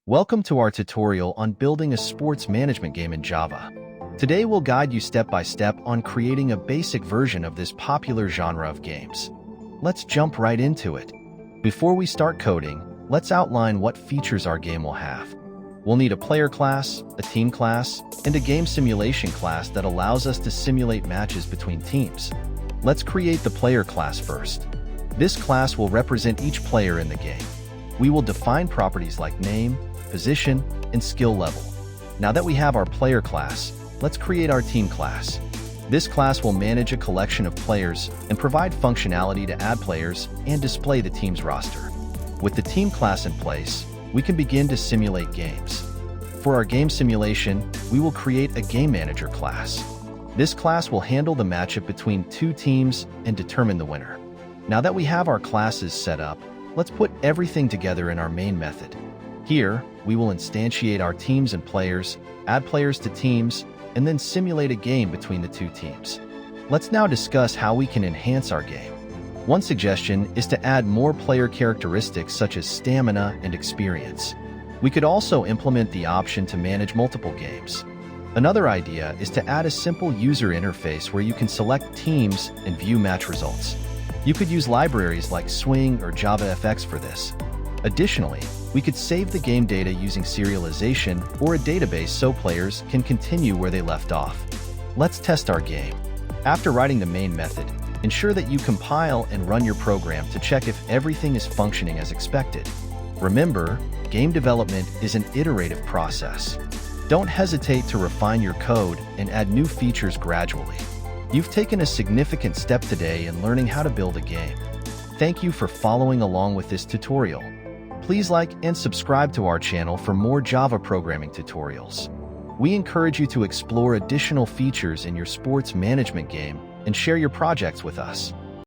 Welcome to our tutorial on building a sports management game in Java. Today we'll guide you step by step on creating a basic version of this popular genre of games. Let's jump right into it. Before we start coding, let's outline what features our game will have. We'll need a player class, a team class, and a game simulation class that allows us to simulate matches between teams. Let's create the player class first. This class will represent each player in the game. We will define properties like name, position, and skill level. Now that we have our player class, let's create our team class. This class will manage a collection of players and provide functionality to add players and display the team's roster. With the team class in place, we can begin to simulate games. For our game simulation, we will create a game manager class. This class will handle the matchup between two teams and determine the winner. Now that we have our classes set up, let's put everything together in our main method. Here, we will instantiate our teams and players, add players to teams, and then simulate a game between the two teams. Let's now discuss how we can enhance our game. One suggestion is to add more player characteristics such as stamina and experience. We could also implement the option to manage multiple games. Another idea is to add a simple user interface where you can select teams and view match results. You could use libraries like Swing or JavaFX for this. Additionally, we could save the game data using serialization or a database so players can continue where they left off. Let's test our game. After writing the main method, ensure that you compile and run your program to check if everything is functioning as expected. Remember, game development is an iterative process. Don't hesitate to refine your code and add new features gradually. You've taken a significant step today in learning how to build a game. Thank you for following along with this tutorial. Please like and subscribe to our channel for more Java programming tutorials. We encourage you to explore additional features in your sports management game and share your projects with us.